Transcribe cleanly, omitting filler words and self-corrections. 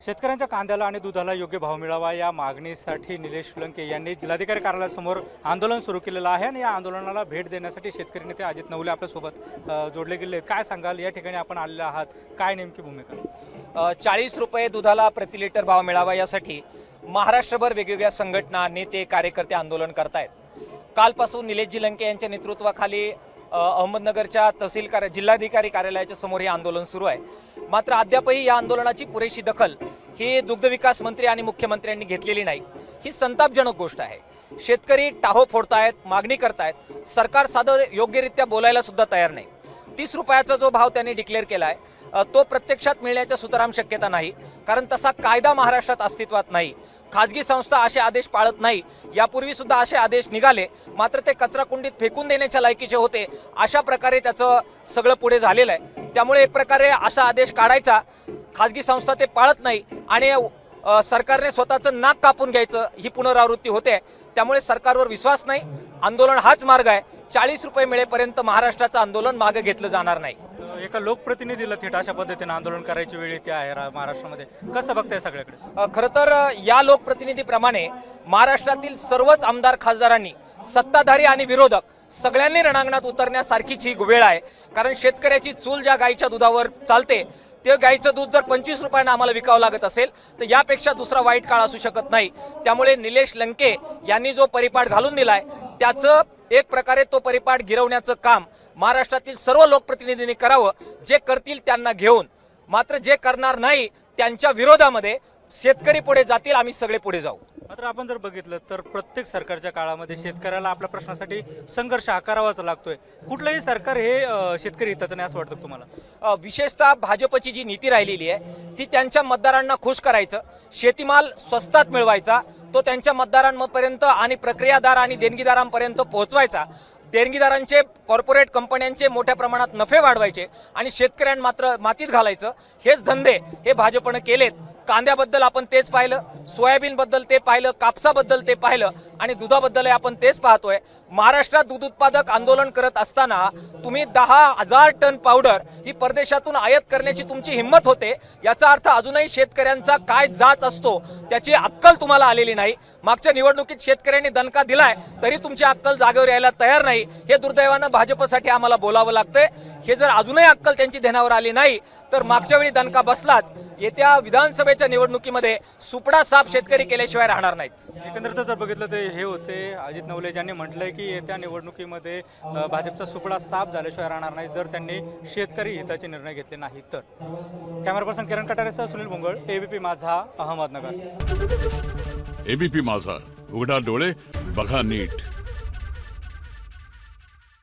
शेतकऱ्यांच्या कांद्याला आणि दुधाला योग्य भाव मिळावा या मागणीसाठी निलेश लंके यांनी जिल्हाधिकारी कार्यालयासमोर आंदोलन सुरू केलेलं आहे आणि या आंदोलनाला भेट देण्यासाठी शेतकरी नेते अजित नवले आपल्यासोबत जोडले गेले। काय सांगाल, या ठिकाणी आपण आलेले आहात, काय नेमकी भूमिका? 40 रुपये दुधाला प्रति लिटर भाव मिळावा यासाठी महाराष्ट्रभर वेगवेगळ्या संघटना, नेते, कार्यकर्ते आंदोलन करतायत। कालपासून निलेशजी लंके यांच्या नेतृत्वाखाली अहमदनगरच्या जिल्हाधिकारी कार्यालयाच्या समोर हे आंदोलन सुरू आहे। मात्र अद्यापही या आंदोलनाची पुरेशी दखल ही दुग्ध विकास मंत्री आणि मुख्यमंत्र्यांनी घेतलेली नाही। ही संतापजनक गोष्ट आहे। शेतकरी टाहो फोडतायत, मागणी करतायत, सरकार साधं योग्यरित्या बोलायला सुद्धा तयार नाही। 30 रुपयाचा जो भाव त्यांनी डिक्लेअर केलाय तो प्रत्यक्षात मिळण्याच्या सुतराम शक्यता नाही, कारण तसा कायदा महाराष्ट्रात अस्तित्वात नाही। खाजगी संस्था असे आदेश पाळत नाही। यापूर्वी सुद्धा असे आदेश निघाले, मात्र ते कचरा कुंडीत फेकून देण्याच्या लायकीचे होते। अशा प्रकारे त्याचं सगळं पुढे झालेलं आहे। त्यामुळे एक प्रकारे असा आदेश काढायचा, खाजगी संस्था ते पाळत नाही आणि सरकारने स्वतःचं नाक कापून घ्यायचं, ही पुनरावृत्ती होते। त्यामुळे सरकारवर विश्वास नाही। आंदोलन हाच मार्ग आहे। 40 रुपये मिळेपर्यंत महाराष्ट्राचं आंदोलन मागे घेतलं जाणार नाही। एका लोकप्रतिनिधीला थेट अशा पद्धतीने आंदोलन करायची वेळ येते आहे महाराष्ट्रामध्ये, कसं बघताय सगळ्याकडे? खरं तर या लोकप्रतिनिधीप्रमाणे महाराष्ट्रातील सर्वच आमदार खासदारांनी, सत्ताधारी आणि विरोधक सगळ्यांनी रणांगणात उतरण्यासारखीच ही वेळ आहे। कारण शेतकऱ्याची चूल ज्या गाईच्या दुधावर चालते, ते गाईचं दूध जर 25 रुपयांना आम्हाला विकावं लागत असेल तर यापेक्षा दुसरा वाईट काळ असू शकत नाही। त्यामुळे निलेश लंके यांनी जो परिपाठ घालून दिलाय त्याचं एक प्रकारे तो परिपाठ गिरवण्याचं काम महाराष्ट्रातील सर्व लोकप्रतिनिधींनी करावं। जे करतील त्यांना घेऊन, मात्र जे करणार नाही त्यांच्या विरोधामध्ये शेतकरी पुढे जातील, आम्ही सगळे पुढे जाऊ। मात्र आपण जर बघितलं तर प्रत्येक सरकारच्या काळामध्ये शेतकऱ्याला आपल्या प्रश्नासाठी संघर्ष हा करावाच लागतोय। कुठलंही सरकार हे शेतकरी हिताचं नाही असं वाटतं तुम्हाला? विशेषतः भाजपची जी नीती राहिलेली आहे ती त्यांच्या मतदारांना खुश करायचं, शेतीमाल स्वस्तात मिळवायचा, तो त्यांच्या मतदारांपर्यंत आणि प्रक्रियादार आणि देणगीदारांपर्यंत पोहोचवायचा। देणगीदारांचे, कॉर्पोरेट कंपन्यांचे मोठ्या प्रमाणात नफे वाढवायचे आणि शेतकऱ्यांना मात्र मातीत घालायचं, हेच धंदे हे भाजपनं केलेत। कांद्याबद्दल आपण तेच पाहिलं, सोयाबीनबद्दल ते पाहिलं, कापसाबद्दल ते पाहिलं आणि दुधाबद्दलही आपण तेच पाहतोय। महाराष्ट्रात दूध उत्पादक आंदोलन करत असताना तुम्ही 10,000 टन पावडर ही परदेशातून आयात करण्याची तुमची हिंमत होते, याचा अर्थ अजूनही शेतकऱ्यांचा काय जाच असतो त्याची अक्कल तुम्हाला आलेली नाही। मागच्या निवडणुकीत शेतकऱ्यांनी दणका दिलाय तरी तुमची अक्कल जागेवर यायला तयार नाही। हे दुर्दैवानं भाजपसाठी आम्हाला बोलावं लागतंय। हे जर अजूनही अक्कल त्यांची ध्यानावर आली नाही तर मागच्या वेळी दणका बसलाच, येत्या विधानसभेच्या निवडणुकीमध्ये सुपडा साफ शेतकरी केल्याशिवाय राहणार नाहीत। एकंदरीत जर बघितलं तर हे होते अजित नवले ज्यांनी म्हटलंय की येत्या निवडणुकीमध्ये भाजपचा सुपडा साफ झाल्याशिवाय राहणार नाही जर त्यांनी शेतकरी हिताचे निर्णय घेतले नाही तर। कॅमेरा पर्सन किरण कटारेसह सुनील भोंगळ, एबीपी माझा, अहमदनगर। एबीपी माझा, उघडा डोळे बघा नीट।